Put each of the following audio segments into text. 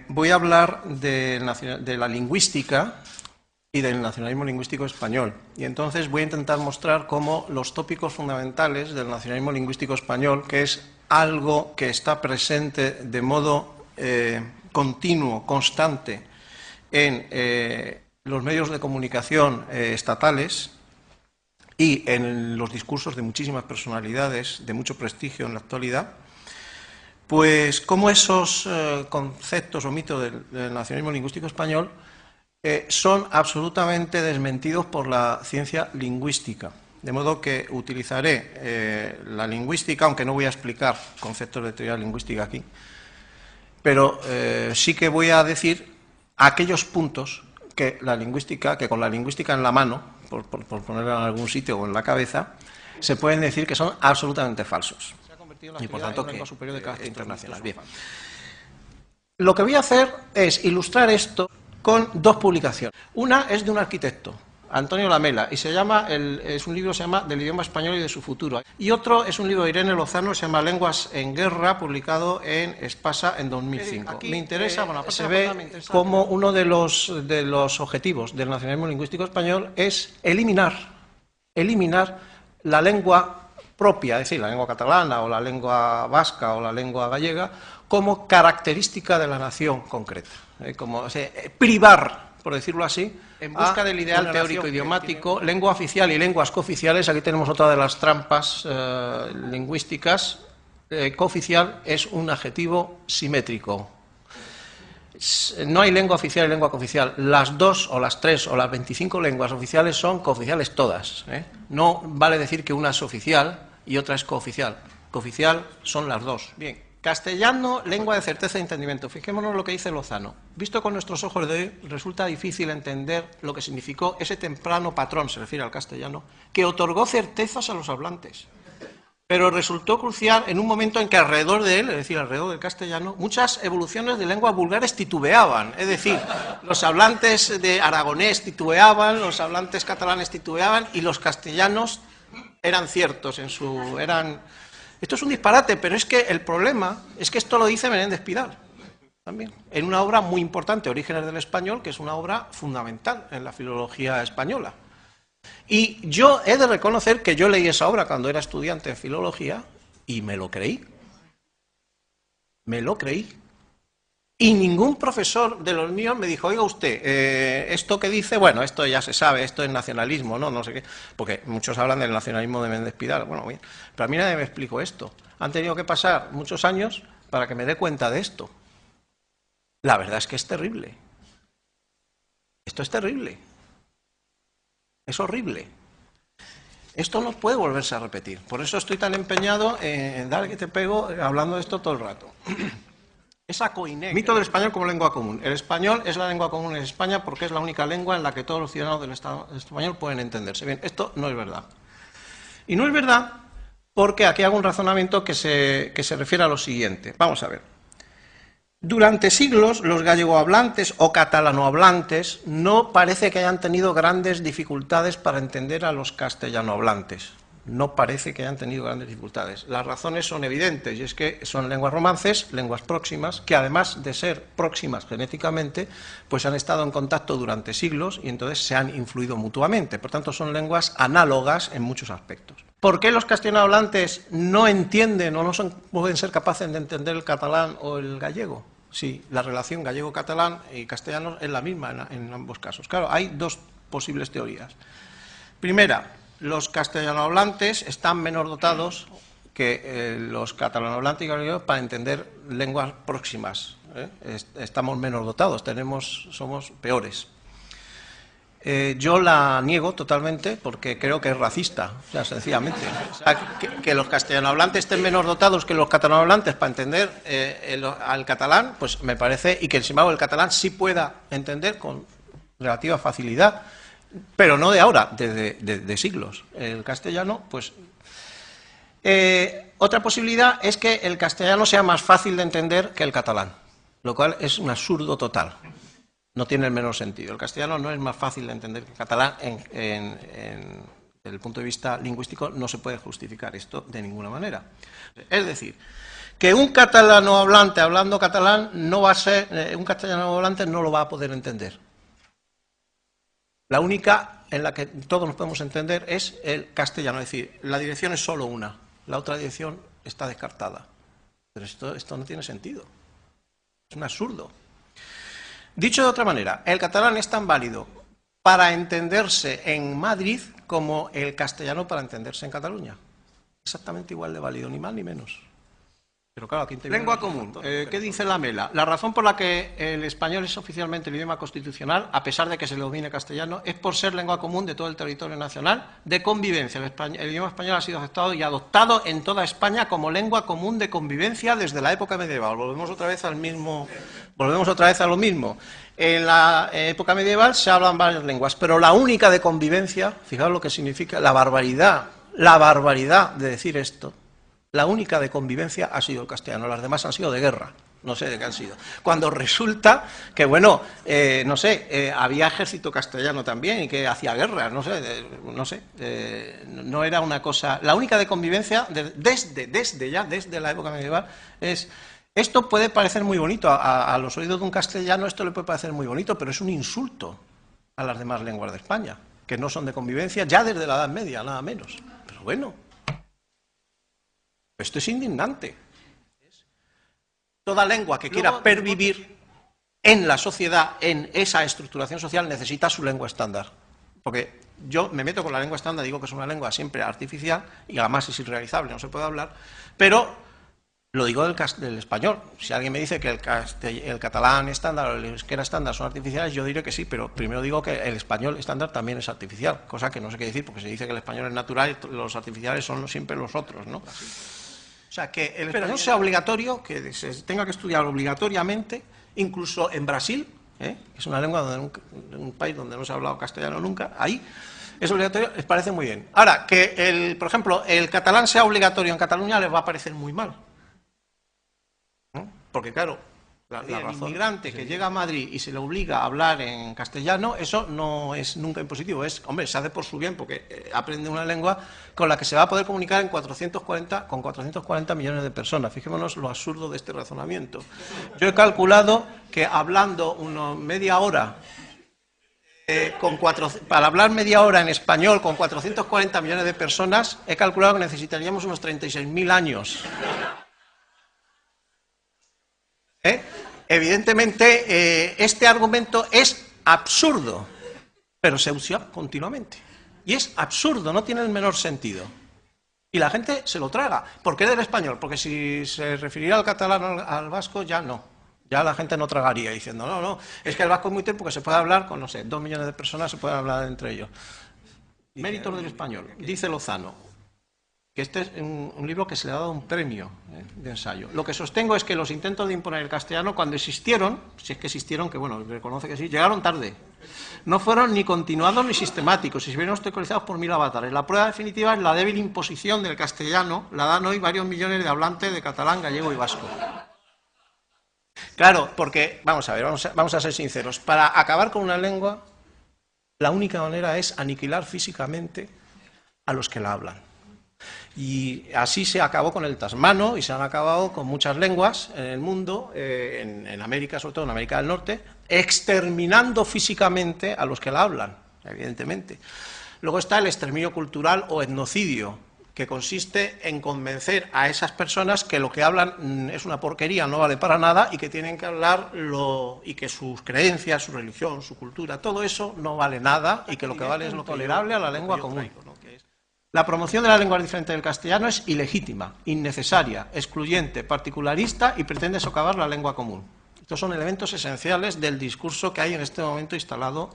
Voy a hablar de la lingüística y del nacionalismo lingüístico español. Y entonces voy a intentar mostrar cómo los tópicos fundamentales del nacionalismo lingüístico español, que es algo que está presente de modo continuo, constante, en los medios de comunicación estatales y en los discursos de muchísimas personalidades de mucho prestigio en la actualidad, pues cómo esos conceptos o mitos del nacionalismo lingüístico español son absolutamente desmentidos por la ciencia lingüística. De modo que utilizaré la lingüística, aunque no voy a explicar conceptos de teoría lingüística aquí, pero sí que voy a decir aquellos puntos que con la lingüística en la mano, por ponerla en algún sitio o en la cabeza, se pueden decir que son absolutamente falsos. Y por tanto que superior de carácter internacional. Bien. Lo que voy a hacer es ilustrar esto con dos publicaciones. Una es de un arquitecto, Antonio Lamela, y es un libro que se llama Del idioma español y de su futuro. Y otro es un libro de Irene Lozano, se llama Lenguas en guerra, publicado en Espasa en 2005. Aquí, me interesa, se ve como uno de los objetivos del nacionalismo lingüístico español es eliminar la lengua propia, es decir, la lengua catalana o la lengua vasca o la lengua gallega, como característica de la nación concreta. Privar, por decirlo así, en busca del ideal teórico idiomático, lengua oficial y lenguas cooficiales. Aquí tenemos otra de las trampas lingüísticas. Cooficial es un adjetivo simétrico. No hay lengua oficial y lengua cooficial. Las 2 o las 3 o las 25 lenguas oficiales son cooficiales todas. No vale decir que una es oficial y otra es cooficial. Cooficial son las dos. Bien, castellano, lengua de certeza y entendimiento. Fijémonos lo que dice Lozano. Visto con nuestros ojos de hoy, resulta difícil entender lo que significó ese temprano patrón, se refiere al castellano, que otorgó certezas a los hablantes. Pero resultó crucial en un momento en que alrededor de él, es decir, alrededor del castellano, muchas evoluciones de lenguas vulgares titubeaban. Es decir, los hablantes de aragonés titubeaban, los hablantes catalanes titubeaban y los castellanos eran ciertos en su... Esto es un disparate, pero es que el problema es que esto lo dice Menéndez Pidal, también, en una obra muy importante, Orígenes del Español, que es una obra fundamental en la filología española. Y yo he de reconocer que yo leí esa obra cuando era estudiante en filología y me lo creí. Me lo creí. Y ningún profesor de los míos me dijo, oiga usted, esto que dice, bueno, esto ya se sabe, esto es nacionalismo, no sé qué, porque muchos hablan del nacionalismo de Menéndez Pidal, bueno, bien, pero a mí nadie me explicó esto. Han tenido que pasar muchos años para que me dé cuenta de esto. La verdad es que es terrible. Esto es terrible. Es horrible. Esto no puede volverse a repetir. Por eso estoy tan empeñado en dar que te pego hablando de esto todo el rato. Esa coinegra. Mito del español como lengua común. El español es la lengua común en España porque es la única lengua en la que todos los ciudadanos del Estado español pueden entenderse. Bien, esto no es verdad. Y no es verdad porque aquí hago un razonamiento que se refiere a lo siguiente. Vamos a ver. Durante siglos, los gallegohablantes o catalanohablantes no parece que hayan tenido grandes dificultades para entender a los castellanohablantes. No parece que hayan tenido grandes dificultades. Las razones son evidentes, y es que son lenguas romances, lenguas próximas, que además de ser próximas genéticamente, pues han estado en contacto durante siglos y entonces se han influido mutuamente. Por tanto, son lenguas análogas en muchos aspectos. ¿Por qué los castellanohablantes no entienden o pueden ser capaces de entender el catalán o el gallego? Sí, la relación gallego-catalán y castellano es la misma en ambos casos. Claro, hay dos posibles teorías. Primera, los castellanohablantes están menos dotados que los catalanohablantes y gallegos para entender lenguas próximas. Estamos menos dotados, somos peores. Yo la niego totalmente porque creo que es racista, o sea, sencillamente. O sea, que los castellanohablantes estén menos dotados que los catalanohablantes para entender al catalán, pues me parece, y que sin embargo el catalán sí pueda entender con relativa facilidad, pero no de ahora, de siglos. El castellano, pues... otra posibilidad es que el castellano sea más fácil de entender que el catalán, lo cual es un absurdo total. No tiene el menor sentido. El castellano no es más fácil de entender que el catalán. Desde el punto de vista lingüístico no se puede justificar esto de ninguna manera. Es decir, que un catalano hablante hablando catalán no va a ser, un castellano hablante no lo va a poder entender. La única en la que todos nos podemos entender es el castellano, es decir, la dirección es solo una, la otra dirección está descartada. Pero esto no tiene sentido, es un absurdo. Dicho de otra manera, el catalán es tan válido para entenderse en Madrid como el castellano para entenderse en Cataluña. Exactamente igual de válido, ni más ni menos. Pero claro, aquí lengua común. ¿Qué dice la Mela? La razón por la que el español es oficialmente el idioma constitucional, a pesar de que se le domine castellano, es por ser lengua común de todo el territorio nacional de convivencia. El idioma español ha sido aceptado y adoptado en toda España como lengua común de convivencia desde la época medieval. Volvemos otra vez a lo mismo. En la época medieval se hablan varias lenguas, pero la única de convivencia, fijaos lo que significa la barbaridad de decir esto. La única de convivencia ha sido el castellano, las demás han sido de guerra, no sé de qué han sido. Cuando resulta que, bueno, había ejército castellano también y que hacía guerra, no era una cosa... La única de convivencia, desde la época medieval, es... Esto puede parecer muy bonito, a los oídos de un castellano esto le puede parecer muy bonito, pero es un insulto a las demás lenguas de España, que no son de convivencia ya desde la Edad Media, nada menos. Pero bueno... Esto es indignante. Toda lengua que quiera pervivir en la sociedad, en esa estructuración social, necesita su lengua estándar. Porque yo me meto con la lengua estándar, digo que es una lengua siempre artificial y además es irrealizable, no se puede hablar, pero lo digo del español. Si alguien me dice que el catalán estándar o el euskera estándar son artificiales, yo diré que sí, pero primero digo que el español estándar también es artificial, cosa que no sé qué decir, porque se dice que el español es natural y los artificiales son siempre los otros, ¿no? O sea, que el español sea obligatorio, que se tenga que estudiar obligatoriamente, incluso en Brasil, que es una lengua, un país donde no se ha hablado castellano nunca, ahí es obligatorio, les parece muy bien. Ahora, que, por ejemplo, el catalán sea obligatorio en Cataluña les va a parecer muy mal. ¿No? Porque, claro, el inmigrante que llega a Madrid y se le obliga a hablar en castellano, eso no es nunca impositivo, hombre, se hace por su bien, porque aprende una lengua con la que se va a poder comunicar con 440 millones de personas. Fijémonos lo absurdo de este razonamiento. Yo he calculado que hablando media hora, para hablar media hora en español con 440 millones de personas, he calculado que necesitaríamos unos 36.000 años. Evidentemente, este argumento es absurdo, pero se usa continuamente. Y es absurdo, no tiene el menor sentido. Y la gente se lo traga. ¿Por qué del español? Porque si se refiriera al catalán o al vasco, ya no. Ya la gente no tragaría diciendo, no, es que el vasco es muy tiempo que se puede hablar con, 2 millones de personas, se pueden hablar entre ellos. Méritos del español, dice Lozano. Que este es un libro que se le ha dado un premio de ensayo. Lo que sostengo es que los intentos de imponer el castellano, cuando existieron, si es que existieron, que bueno, reconoce que sí, llegaron tarde. No fueron ni continuados ni sistemáticos, y se vieron obstaculizados por 1000 avatares. La prueba definitiva es la débil imposición del castellano, la dan hoy varios millones de hablantes de catalán, gallego y vasco. Claro, porque, vamos a ser sinceros, para acabar con una lengua, la única manera es aniquilar físicamente a los que la hablan. Y así se acabó con el tasmano y se han acabado con muchas lenguas en el mundo, en América, sobre todo en América del Norte, exterminando físicamente a los que la hablan, evidentemente. Luego está el exterminio cultural o etnocidio, que consiste en convencer a esas personas que lo que hablan es una porquería, no vale para nada, y que tienen que hablar y que sus creencias, su religión, su cultura, todo eso no vale nada, y que lo que vale es lo tolerable a la lengua común. La promoción de la lengua diferente del castellano es ilegítima, innecesaria, excluyente, particularista y pretende socavar la lengua común. Estos son elementos esenciales del discurso que hay en este momento instalado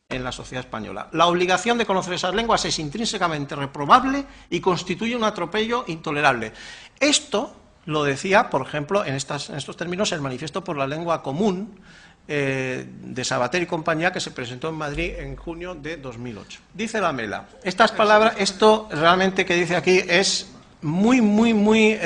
en la sociedad española. La obligación de conocer esas lenguas es intrínsecamente reprobable y constituye un atropello intolerable. Esto lo decía, por ejemplo, en estos términos, el Manifiesto por la Lengua Común, de Sabater y compañía, que se presentó en Madrid en junio de 2008. Dice la Mela, estas palabras, esto realmente que dice aquí es muy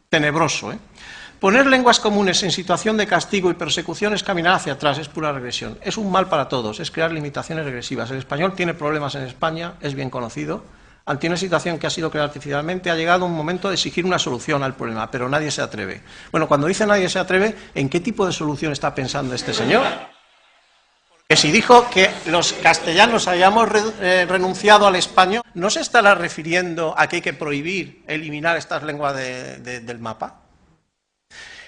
tenebroso. Poner lenguas comunes en situación de castigo y persecución es caminar hacia atrás, es pura regresión. Es un mal para todos, es crear limitaciones regresivas. El español tiene problemas en España, es bien conocido. ante una situación que ha sido creada artificialmente, ha llegado un momento de exigir una solución al problema, pero nadie se atreve. Bueno, cuando dice nadie se atreve, ¿en qué tipo de solución está pensando este señor? Que si dijo que los castellanos hayamos renunciado al español, ¿no se estará refiriendo a que hay que prohibir, eliminar estas lenguas del mapa?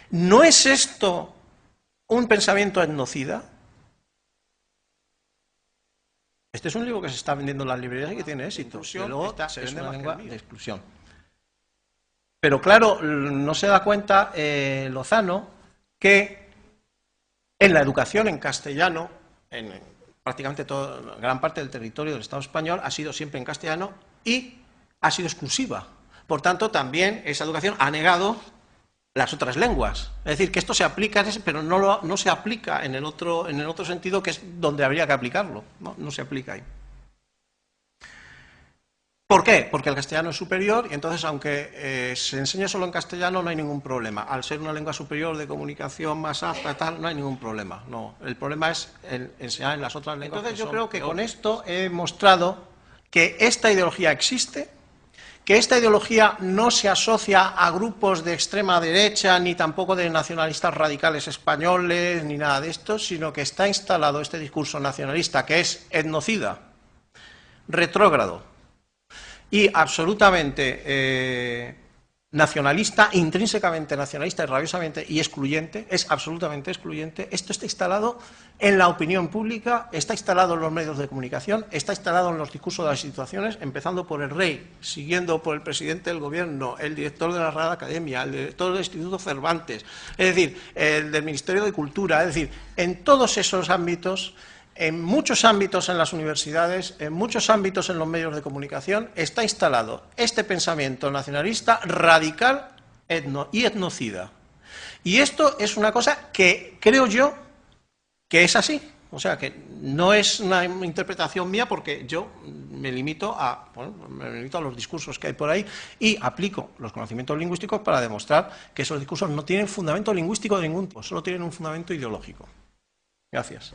¿No es esto un pensamiento etnocida? Este es un libro que se está vendiendo en las librerías y que tiene éxito. Y luego es una lengua de exclusión. Pero claro, no se da cuenta Lozano que en la educación en castellano, en prácticamente gran parte del territorio del Estado español ha sido siempre en castellano y ha sido exclusiva. Por tanto, también esa educación ha negado las otras lenguas. Es decir, que esto se aplica, pero no se aplica en el otro sentido, que es donde habría que aplicarlo. No se aplica ahí. ¿Por qué? Porque el castellano es superior y entonces, aunque se enseñe solo en castellano, no hay ningún problema. Al ser una lengua superior de comunicación más apta, tal, no hay ningún problema. No, el problema es enseñar en las otras lenguas. Entonces, yo creo que con esto he mostrado que esta ideología existe, que esta ideología no se asocia a grupos de extrema derecha, ni tampoco de nacionalistas radicales españoles, ni nada de esto, sino que está instalado este discurso nacionalista, que es etnocida, retrógrado y absolutamente nacionalista, intrínsecamente nacionalista y rabiosamente y excluyente, es absolutamente excluyente. Esto está instalado en la opinión pública, está instalado en los medios de comunicación, está instalado en los discursos de las instituciones, empezando por el rey, siguiendo por el presidente del gobierno, el director de la Real Academia, el director del Instituto Cervantes, es decir, el del Ministerio de Cultura, es decir, en todos esos ámbitos, en muchos ámbitos en las universidades, en muchos ámbitos en los medios de comunicación, está instalado este pensamiento nacionalista radical y etnocida. Y esto es una cosa que creo yo que es así. O sea, que no es una interpretación mía, porque yo me limito a los discursos que hay por ahí y aplico los conocimientos lingüísticos para demostrar que esos discursos no tienen fundamento lingüístico de ningún tipo, solo tienen un fundamento ideológico. Gracias.